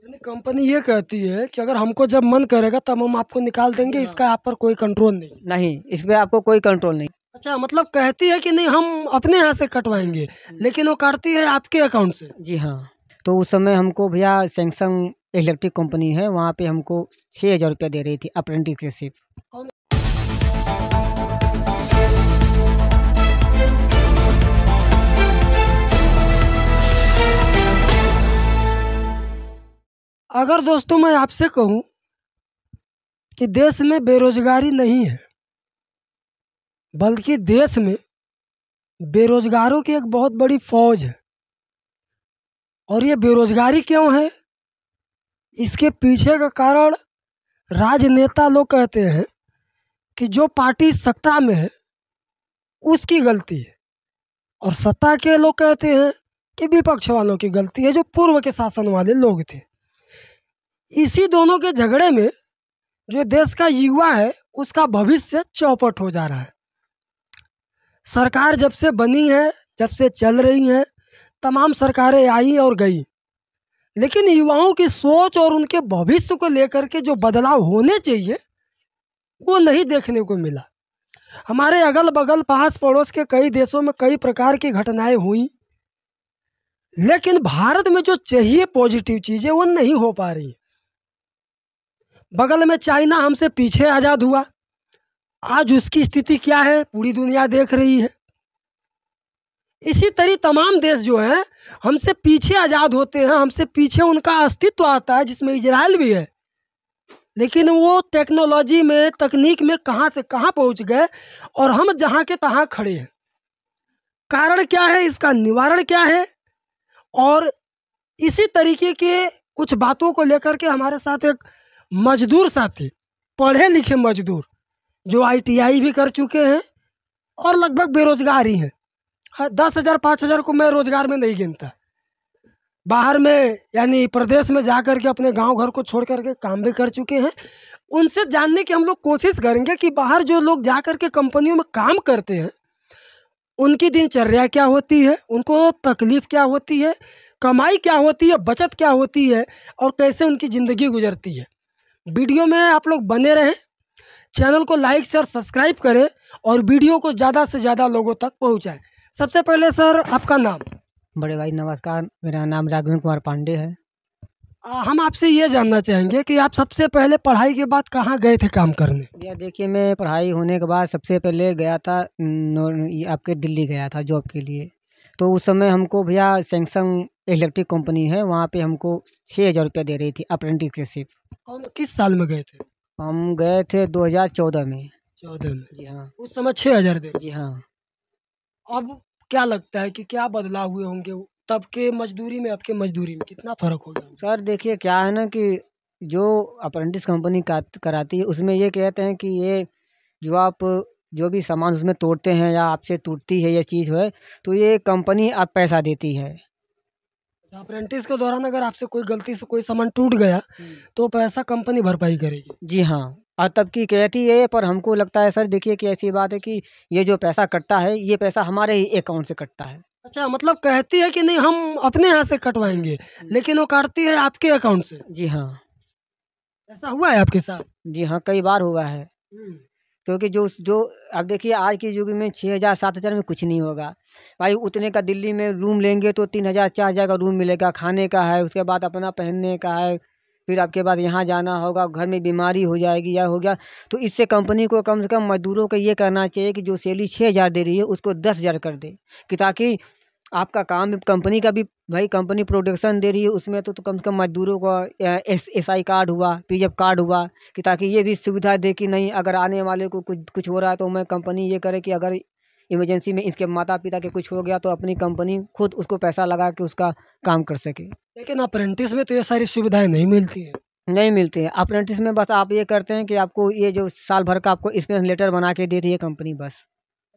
यानी कंपनी ये कहती है कि अगर हमको जब मन करेगा तब हम आपको निकाल देंगे, इसका आप पर कोई कंट्रोल नहीं। नहीं, इस पे आपको कोई कंट्रोल नहीं। अच्छा, मतलब कहती है कि नहीं हम अपने यहाँ से कटवाएंगे, लेकिन वो काटती है आपके अकाउंट से। जी हाँ। तो उस समय हमको भैया सैमसंग इलेक्ट्रिक कंपनी है, वहाँ पे हमको 6,000 रुपया दे रही थी अप्रेंटिसशिप। अगर दोस्तों मैं आपसे कहूँ कि देश में बेरोजगारी नहीं है, बल्कि देश में बेरोजगारों की एक बहुत बड़ी फौज है। और ये बेरोजगारी क्यों है, इसके पीछे का कारण राजनेता लोग कहते हैं कि जो पार्टी सत्ता में है उसकी गलती है, और सत्ता के लोग कहते हैं कि विपक्ष वालों की गलती है, जो पूर्व के शासन वाले लोग थे। इसी दोनों के झगड़े में जो देश का युवा है उसका भविष्य चौपट हो जा रहा है। सरकार जब से बनी है, जब से चल रही हैं, तमाम सरकारें आई और गई, लेकिन युवाओं की सोच और उनके भविष्य को लेकर के जो बदलाव होने चाहिए वो नहीं देखने को मिला। हमारे अगल बगल पास पड़ोस के कई देशों में कई प्रकार की घटनाएं हुई, लेकिन भारत में जो चाहिए पॉजिटिव चीज़ें वो नहीं हो पा रही। बगल में चाइना हमसे पीछे आज़ाद हुआ, आज उसकी स्थिति क्या है पूरी दुनिया देख रही है। इसी तरह तमाम देश जो हैं हमसे पीछे आज़ाद होते हैं, हमसे पीछे उनका अस्तित्व आता है, जिसमें इजराइल भी है, लेकिन वो टेक्नोलॉजी में, तकनीक में कहाँ से कहाँ पहुँच गए और हम जहाँ के तहाँ खड़े हैं। कारण क्या है, इसका निवारण क्या है? और इसी तरीके के कुछ बातों को लेकर के हमारे साथ एक मजदूर साथी, पढ़े लिखे मजदूर जो ITI भी कर चुके हैं और लगभग बेरोजगार ही हैं। 10,000 5,000 को मैं रोजगार में नहीं गिनता। बाहर में यानी प्रदेश में जा कर के अपने गांव घर को छोड़ कर के काम भी कर चुके हैं। उनसे जानने की हम लोग कोशिश करेंगे कि बाहर जो लोग जा कर के कंपनियों में काम करते हैं उनकी दिनचर्या क्या होती है, उनको तकलीफ क्या होती है, कमाई क्या होती है, बचत क्या होती है और कैसे उनकी ज़िंदगी गुजरती है। वीडियो में आप लोग बने रहें, चैनल को लाइक शेयर सब्सक्राइब करें और वीडियो को ज़्यादा से ज़्यादा लोगों तक पहुँचाएं। सबसे पहले सर आपका नाम? बड़े भाई नमस्कार, मेरा नाम राघवेंद्र कुमार पांडे है। हम आपसे ये जानना चाहेंगे कि आप सबसे पहले पढ़ाई के बाद कहाँ गए थे काम करने? या देखिए, मैं पढ़ाई होने के बाद सबसे पहले गया था आपके दिल्ली गया था जॉब के लिए। तो उस समय हमको भैया सैमसंग इलेक्ट्रिक कंपनी है, वहाँ पे हमको 6,000 रुपया दे रही थी अप्रेंटिसशिप। किस साल में गए थे? हम गए थे 2014 में। 14 में? जी हाँ। उस समय 6,000 दे? जी हाँ। अब क्या लगता है कि क्या बदलाव हुए होंगे तब के मजदूरी में, आपके मजदूरी में कितना फ़र्क हो गया? सर देखिए, क्या है ना कि जो अप्रेंटिस कंपनी कराती है उसमें ये कहते हैं कि ये जो आप जो भी सामान उसमें तोड़ते हैं या आपसे टूटती है ये चीज़ है तो ये कंपनी आप पैसा देती है। अप्रेंटिस के दौरान अगर आपसे कोई गलती से कोई सामान टूट गया तो पैसा कंपनी भरपाई करेगी? जी हाँ। और तब की कहती है, पर हमको लगता है सर देखिए कि ऐसी बात है कि ये जो पैसा कटता है ये पैसा हमारे ही अकाउंट से कटता है। अच्छा, मतलब कहती है कि नहीं हम अपने यहाँ से कटवाएंगे, लेकिन वो काटती है आपके अकाउंट से? जी हाँ। ऐसा हुआ है आपके साथ? जी हाँ, कई बार हुआ है। क्योंकि जो जो अब देखिए आज के युग में 6,000 7,000 में कुछ नहीं होगा भाई। उतने का दिल्ली में रूम लेंगे तो 3,000 4,000 का रूम मिलेगा, खाने का है, उसके बाद अपना पहनने का है, फिर आपके बाद यहाँ जाना होगा, घर में बीमारी हो जाएगी या हो गया। तो इससे कंपनी को कम से कम मजदूरों को ये करना चाहिए कि जो सैलरी 6,000 दे रही है उसको 10,000 कर दे, कि ताकि आपका काम कंपनी का भी भाई, कंपनी प्रोडक्शन दे रही है उसमें तो कम से कम मजदूरों का SI कार्ड हुआ, PF कार्ड हुआ, कि ताकि ये भी सुविधा दे कि नहीं अगर आने वाले को कुछ हो रहा है तो मैं कंपनी ये करे कि अगर इमरजेंसी में इसके माता पिता के कुछ हो गया तो अपनी कंपनी खुद उसको पैसा लगा के उसका काम कर सके। लेकिन अप्रेंटिस में तो ये सारी सुविधाएं नहीं मिलती हैं। नहीं मिलती है अप्रेंटिस में। बस आप ये करते हैं कि आपको ये जो साल भर का आपको एक्सपीरियंस लेटर बना के दे रही है कंपनी, बस।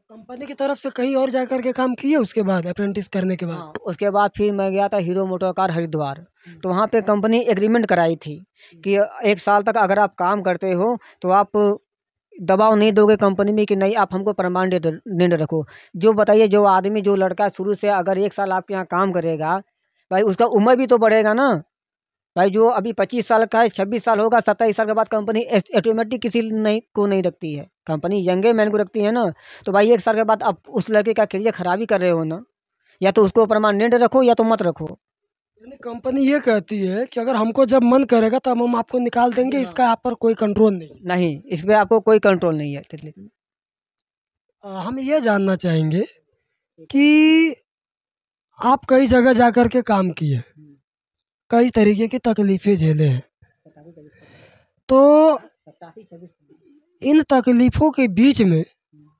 कंपनी की तरफ से कहीं और जाकर के काम किए उसके बाद, अप्रेंटिस करने के बाद? हाँ, उसके बाद फिर मैं गया था हीरो मोटर कार हरिद्वार। तो वहाँ पे कंपनी एग्रीमेंट कराई थी कि 1 साल तक अगर आप काम करते हो तो आप दबाव नहीं दोगे कंपनी में कि नहीं आप हमको परमानेंट रखो। जो बताइए, जो आदमी जो लड़का शुरू से अगर 1 साल आपके यहाँ काम करेगा भाई, उसका उम्र भी तो बढ़ेगा ना। भाई जो अभी 25 साल का है, 26 साल होगा, 27 साल के बाद कंपनी ऑटोमेटिक किसी नहीं रखती है। कंपनी यंगे मैन को रखती है ना। तो भाई 1 साल के बाद आप उस लड़के का करियर खराबी कर रहे हो ना। या तो उसको परमानेंट रखो या तो मत रखो। यानी कंपनी ये कहती है कि अगर हमको जब मन करेगा तब हम आपको निकाल देंगे, इसका आप पर कोई कंट्रोल नहीं। नहीं, इस पर आपको कोई कंट्रोल नहीं है। हम ये जानना चाहेंगे कि आप कई जगह जा कर के काम किए, कई तरीके की तकलीफ़ें झेले हैं, तो इन तकलीफ़ों के बीच में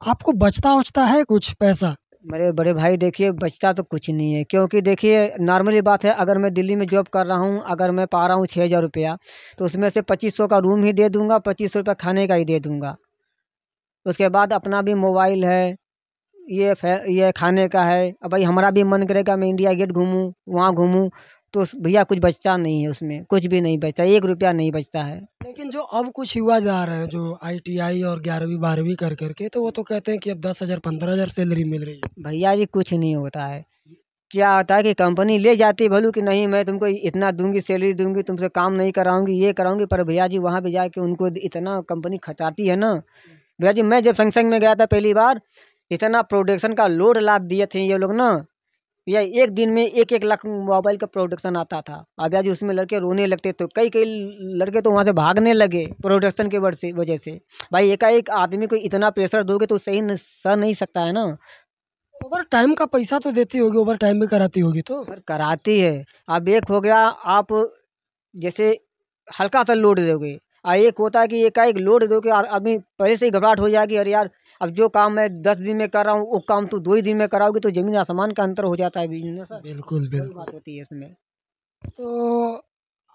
आपको बचता है कुछ पैसा? मेरे बड़े भाई देखिए, बचता तो कुछ नहीं है, क्योंकि देखिए नॉर्मली बात है, अगर मैं दिल्ली में जॉब कर रहा हूँ, अगर मैं पा रहा हूँ 6,000 रुपया, तो उसमें से 2500 का रूम ही दे दूँगा, 2500 रुपया खाने का ही दे दूँगा। उसके बाद अपना भी मोबाइल है, ये खाने का है। अब भाई हमारा भी मन करेगा मैं इंडिया गेट घूमूँ, वहाँ घूमूँ, तो भैया कुछ बचता नहीं है, उसमें कुछ भी नहीं बचता, 1 रुपया नहीं बचता है। लेकिन जो अब कुछ युवा जा रहे हैं जो ITI और 11वीं 12वीं कर करके, तो वो तो कहते हैं कि अब 10,000 15,000 सैलरी मिल रही है। भैया जी कुछ नहीं होता है। क्या होता है कि कंपनी ले जाती है भलू कि नहीं मैं तुमको इतना दूंगी, सैलरी दूंगी, तुमसे काम नहीं कराऊंगी, ये कराऊंगी, पर भैया जी वहाँ पे जाके उनको इतना कंपनी खटाती है ना। भैया जी मैं जब संगसंग में गया था पहली बार, इतना प्रोडक्शन का लोड लाद दिए थे ये लोग ना। भैया एक दिन में 1-1 लाख मोबाइल का प्रोडक्शन आता था। अब भैया जी उसमें लड़के रोने लगते, तो कई लड़के तो वहाँ से भागने लगे प्रोडक्शन के वजह से। भाई एकाएक आदमी को इतना प्रेशर दोगे तो सही सह नहीं सकता है ना। ओवर टाइम का पैसा तो देती होगी, ओवर टाइम भी कराती होगी तो? सर कराती है। अब एक हो गया, आप जैसे हल्का सा लोड दोगे, एक होता है कि एकाएक लोड दोगे, आदमी पहले से ही घबराहट हो जाएगी, अरे यार अब जो काम मैं 10 दिन में कर रहा हूँ वो काम तो 2 ही दिन में कराओगे, तो जमीन आसमान का अंतर हो जाता है बिजनेस। बिल्कुल बिल्कुल बात होती है इसमें। तो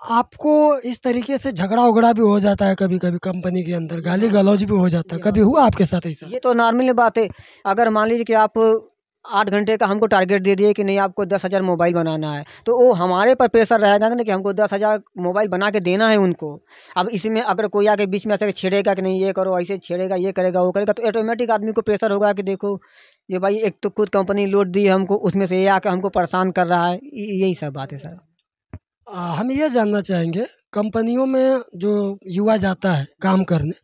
आपको इस तरीके से झगड़ा उगड़ा भी हो जाता है कभी कभी कंपनी के अंदर, गाली गलौज भी हो जाता है, कभी हुआ आपके साथ ऐसा? ये तो नॉर्मल बात है। अगर मान लीजिए कि आप 8 घंटे का हमको टारगेट दे दिए कि नहीं आपको 10,000 मोबाइल बनाना है, तो वो हमारे पर प्रेशर रहेगा ना कि हमको 10,000 मोबाइल बना के देना है उनको। अब इसमें अगर कोई आके बीच में ऐसे छेड़ेगा कि नहीं ये करो, ऐसे छेड़ेगा, ये करेगा, वो करेगा, तो ऑटोमेटिक आदमी को प्रेशर होगा कि देखो ये भाई एक तो खुद कंपनी लोड दी है हमको, उसमें से ये आके हमको परेशान कर रहा है। यही सब बात है सर। हम ये जानना चाहेंगे, कंपनियों में जो युवा जाता है काम करने,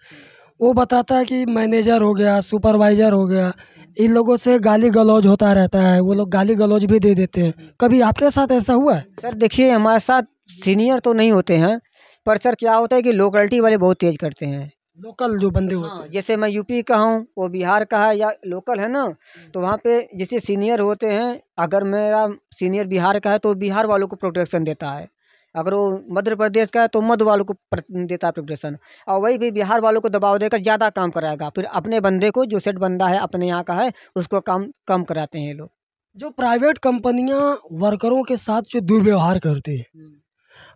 वो बताता है कि मैनेजर हो गया, सुपरवाइजर हो गया, इन लोगों से गाली गलौज होता रहता है, वो लोग गाली गलौज भी दे देते हैं। कभी आपके साथ ऐसा हुआ है? सर देखिए हमारे साथ सीनियर तो नहीं होते हैं, पर सर क्या होता है कि लोकलिटी वाले बहुत तेज करते हैं। लोकल जो बंदे होते हाँ, हैं। जैसे मैं यूपी का हूँ, वो बिहार का है या लोकल है ना, तो वहाँ पे जैसे सीनियर होते हैं, अगर मेरा सीनियर बिहार का है तो बिहार वालों को प्रोटेक्शन देता है, अगर वो मध्य प्रदेश का है तो मध्य वालों को देता है प्रोटेक्शन, और वही भी बिहार वालों को दबाव देकर ज़्यादा काम कराएगा, फिर अपने बंदे को जो सेट बंदा है अपने यहाँ का है उसको काम कम कराते हैं ये लोग। जो प्राइवेट कंपनियां वर्करों के साथ जो दुर्व्यवहार करती हैं,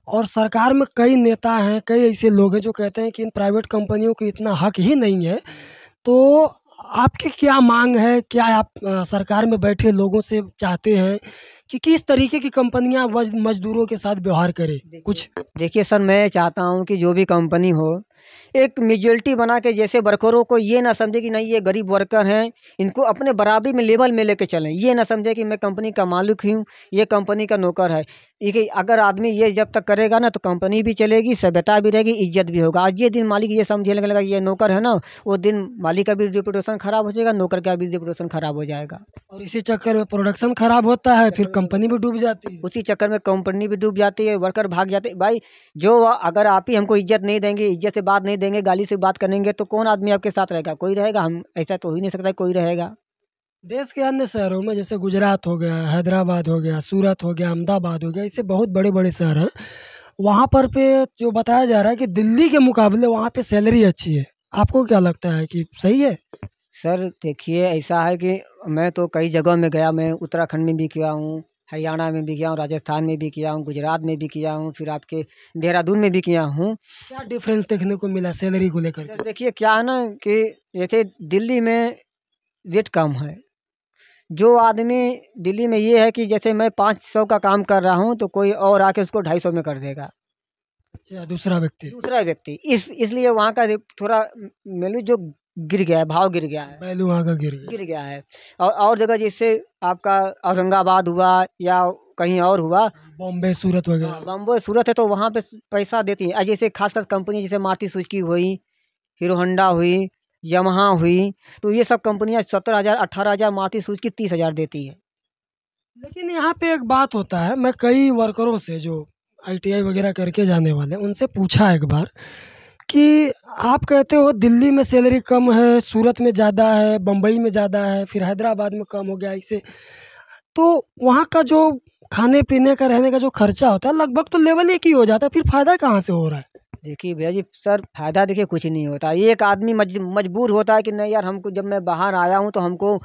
और सरकार में कई नेता हैं, कई ऐसे लोग हैं जो कहते हैं कि इन प्राइवेट कंपनियों को इतना हक ही नहीं है, तो आपकी क्या मांग है? क्या आप सरकार में बैठे लोगों से चाहते हैं कि किस तरीके की कंपनियां मजदूरों के साथ व्यवहार करें? कुछ देखिए सर, मैं चाहता हूँ कि जो भी कंपनी हो एक मेजॉरिटी बना के, जैसे वर्करों को ये ना समझे कि नहीं ये गरीब वर्कर हैं, इनको अपने बराबरी में लेवल में लेके चलें। ये ना समझे कि मैं कंपनी का मालिक हूँ, ये कंपनी का नौकर है। ये अगर आदमी ये जब तक करेगा ना तो कंपनी भी चलेगी, सभ्यता भी रहेगी, इज्जत भी होगा। आज ये दिन मालिक ये समझने लगेगा ये नौकर है ना, वो दिन मालिक का भी रेपुटेशन खराब हो जाएगा, नौकर का भी रेपुटेशन खराब हो जाएगा। और इसी चक्कर में प्रोडक्शन खराब होता है, फिर कंपनी भी डूब जाती है। उसी चक्कर में कंपनी भी डूब जाती है, वर्कर भाग जाते हैं। भाई जो अगर आप ही हमको इज्जत नहीं देंगे, इज्जत से बात नहीं देंगे, गाली से बात करेंगे, तो कौन आदमी आपके साथ रहेगा? कोई रहेगा? हम ऐसा तो हो ही नहीं सकता कोई रहेगा। देश के अन्य शहरों में जैसे गुजरात हो गया, हैदराबाद हो गया, सूरत हो गया, अहमदाबाद हो गया, ऐसे बहुत बड़े बड़े शहर हैं, वहाँ पर पे जो बताया जा रहा है कि दिल्ली के मुकाबले वहाँ पे सैलरी अच्छी है। आपको क्या लगता है कि सही है? सर देखिए ऐसा है कि मैं तो कई जगह में गया, मैं उत्तराखंड में भी किया हूँ, हरियाणा में भी किया हूँ, राजस्थान में भी किया हूँ, गुजरात में भी किया हूँ, फिर आपके देहरादून में भी किया हूँ। क्या डिफरेंस देखने को मिला सैलरी को लेकर के? सर देखिए क्या है ना कि जैसे दिल्ली में रेट कम है। जो आदमी दिल्ली में ये है कि जैसे मैं 500 का काम कर रहा हूँ तो कोई और आके उसको 250 में कर देगा, अच्छा, दूसरा व्यक्ति। इसलिए वहाँ का थोड़ा वैल्यू जो गिर गया है, भाव गिर गया है, वैल्यू वहाँ का गिर गया। गिर गया है। और जगह जैसे आपका औरंगाबाद हुआ या कहीं और हुआ, बॉम्बे सूरत वगैरह। बम्बई सूरत है तो वहाँ पे पैसा देती है। जैसे खासकर कंपनी जैसे मारुति सुजुकी हुई, हीरो होंडा हुई, यमहा हुई, तो ये सब कंपनियाँ 17,000 18,000, मारुति सुजुकी 30,000 देती है। लेकिन यहाँ पे एक बात होता है, मैं कई वर्करों से जो आईटीआई वगैरह करके जाने वाले उनसे पूछा एक बार कि आप कहते हो दिल्ली में सैलरी कम है, सूरत में ज़्यादा है, बम्बई में ज़्यादा है, फिर हैदराबाद में कम हो गया इसे, तो वहाँ का जो खाने पीने का रहने का जो खर्चा होता है लगभग तो लेवल एक ही हो जाता है, फिर फ़ायदा कहाँ से हो रहा है? देखिए भैया जी सर, फ़ायदा देखिए कुछ नहीं होता। एक आदमी मजबूर होता है कि नहीं यार, हमको जब मैं बाहर आया हूँ तो हमको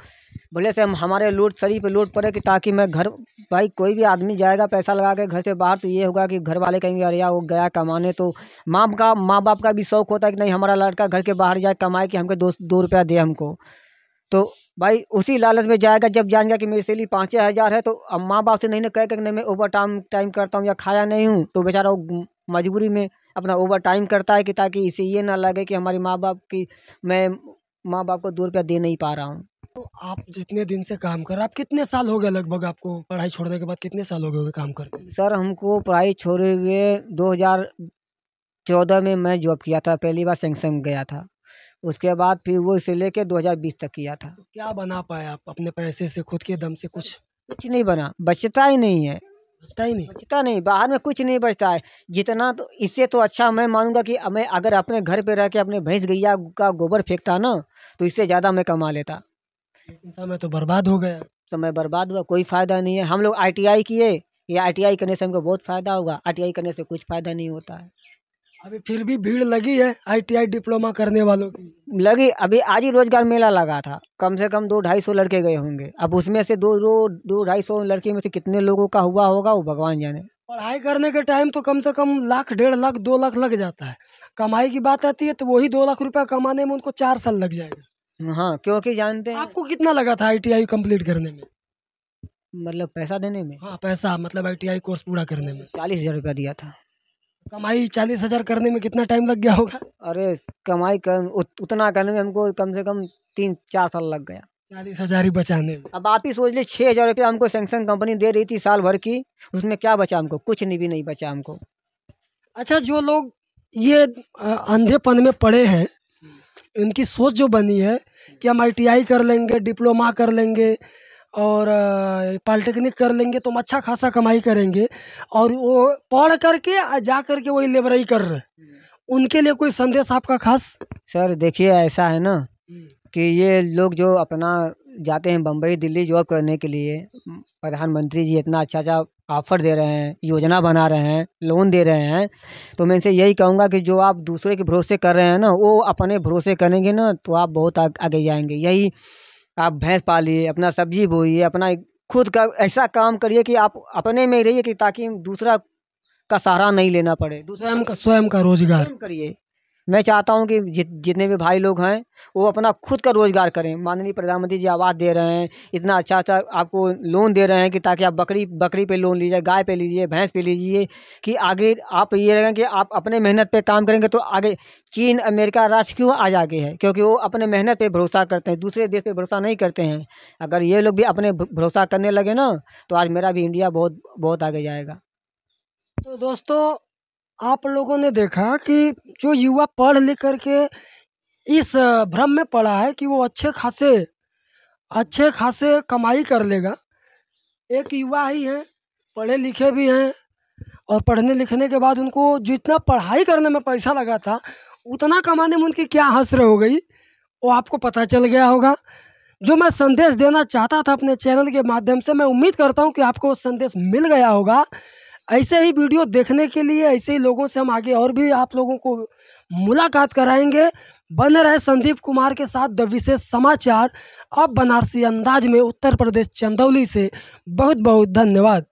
भले से हमारे लोड शरीर पे लोड पड़े कि ताकि मैं घर, भाई कोई भी आदमी जाएगा पैसा लगा के घर से बाहर तो ये होगा कि घर वाले कहेंगे अरे यार वो गया कमाने, तो माँ बाप का भी शौक होता है कि नहीं हमारा लड़का घर के बाहर जाए कमाए कि हमको 2 रुपया दे हमको। तो भाई उसी लालच में जाएगा, जब जानेगा कि मेरी सैलरी 5,000 है तो अब माँ बाप से नहीं ना कहेगा कि नहीं मैं ओवर टाइम करता हूँ या खाया नहीं हूँ, तो बेचारा वो मजबूरी में अपना ओवर टाइम करता है कि ताकि इसे ये ना लगे कि हमारी मैं माँ बाप को 2 रुपया दे नहीं पा रहा हूँ। तो आप जितने दिन से काम कर रहे हैं, आप कितने साल हो गए लगभग, आपको पढ़ाई छोड़ने के बाद कितने साल हो गए काम करते हैं? सर हमको पढ़ाई छोड़े हुए 2014 में मैं जॉब किया था, पहली बार सैमसंग गया था, उसके बाद फिर वो इसे लेके 2020 तक किया था। तो क्या बना पाए आप अपने पैसे से, खुद के दम से? कुछ नहीं बना, बचता ही नहीं है, बचता नहीं, बाहर में कुछ नहीं बचता है। जितना तो इससे तो अच्छा मैं मानूंगा कि मैं अगर अपने घर पे रह के अपने भैंस गैया का गोबर फेंकता ना तो इससे ज़्यादा मैं कमा लेता। लेकिन समय तो बर्बाद हो गया। समय बर्बाद हुआ, कोई फ़ायदा नहीं है। हम लोग ITI किए, ये ITI करने से हमको बहुत फ़ायदा होगा, ITI करने से कुछ फ़ायदा नहीं होता है। अभी फिर भी भीड़ लगी है ITI डिप्लोमा करने वालों की। लगी, अभी आज ही रोजगार मेला लगा था, कम से कम 200-250 लड़के गए होंगे। अब उसमें से 200-250 लड़के में से कितने लोगों का हुआ होगा वो भगवान जाने। पढ़ाई करने के टाइम तो कम से कम 1,00,000, 1.5 लाख, 2 लाख लग जाता है। कमाई की बात आती है तो वही 2 लाख रुपया कमाने में उनको 4 साल लग जाएगा। हाँ, क्योंकि जानते हैं आपको कितना लगा था ITI कंप्लीट करने में? मतलब पैसा देने में? हाँ, पैसा मतलब ITI कोर्स पूरा करने में 40,000 रुपया दिया था। कमाई 40,000 करने में कितना टाइम लग गया होगा? अरे कमाई उतना करने में हमको कम से कम 3-4 साल लग गया। 40,000 ही बचाने में। अब आप ही सोच ले, 6,000 रुपया हमको सैमसंग कंपनी दे रही थी साल भर की, उसमें क्या बचा हमको? कुछ भी नहीं बचा हमको। अच्छा, जो लोग ये अंधेपन में पड़े हैं, इनकी सोच जो बनी है कि हम ITI कर लेंगे, डिप्लोमा कर लेंगे और पॉलिटेक्निक कर लेंगे तो हम अच्छा खासा कमाई करेंगे, और वो पढ़ करके जा करके वही लेबराई कर रहे हैं, उनके लिए कोई संदेश आपका खास? सर देखिए ऐसा है ना कि ये लोग जो अपना जाते हैं बम्बई दिल्ली जॉब करने के लिए, प्रधानमंत्री जी इतना अच्छा ऑफर दे रहे हैं, योजना बना रहे हैं, लोन दे रहे हैं, तो मैं इनसे यही कहूँगा कि जो आप दूसरे के भरोसे कर रहे हैं ना, वो अपने भरोसे करेंगे ना तो आप बहुत आगे जाएंगे। यही आप भैंस पालिए, अपना सब्जी बोइए, अपना खुद का ऐसा काम करिए कि आप अपने में रहिए कि ताकि दूसरा का सहारा नहीं लेना पड़े। स्वयं का रोजगार करिए। मैं चाहता हूं कि जितने भी भाई लोग हैं वो अपना खुद का रोजगार करें। माननीय प्रधानमंत्री जी आवास दे रहे हैं, इतना अच्छा आपको लोन दे रहे हैं कि ताकि आप बकरी पे लोन लीजिए, गाय पे लीजिए, भैंस पे लीजिए, कि आगे आप ये रहेंगे कि आप अपने मेहनत पे काम करेंगे तो आगे चीन अमेरिका राष्ट्र क्यों आज आगे है? क्योंकि वो अपने मेहनत पे भरोसा करते हैं, दूसरे देश पे भरोसा नहीं करते हैं। अगर ये लोग भी अपने भरोसा करने लगे ना तो आज मेरा भी इंडिया बहुत बहुत आगे जाएगा। तो दोस्तों, आप लोगों ने देखा कि जो युवा पढ़ लिख करके इस भ्रम में पड़ा है कि वो अच्छे खासे कमाई कर लेगा। एक युवा ही हैं, पढ़े लिखे भी हैं, और पढ़ने लिखने के बाद उनको जितना पढ़ाई करने में पैसा लगा था उतना कमाने में उनकी क्या हसरत हो गई वो आपको पता चल गया होगा। जो मैं संदेश देना चाहता था अपने चैनल के माध्यम से, मैं उम्मीद करता हूँ कि आपको वो संदेश मिल गया होगा। ऐसे ही वीडियो देखने के लिए, ऐसे ही लोगों से हम आगे और भी आप लोगों को मुलाकात कराएंगे। बने रहे संदीप कुमार के साथ द विशेष समाचार, अब बनारसी अंदाज में, उत्तर प्रदेश चंदौली से। बहुत बहुत धन्यवाद।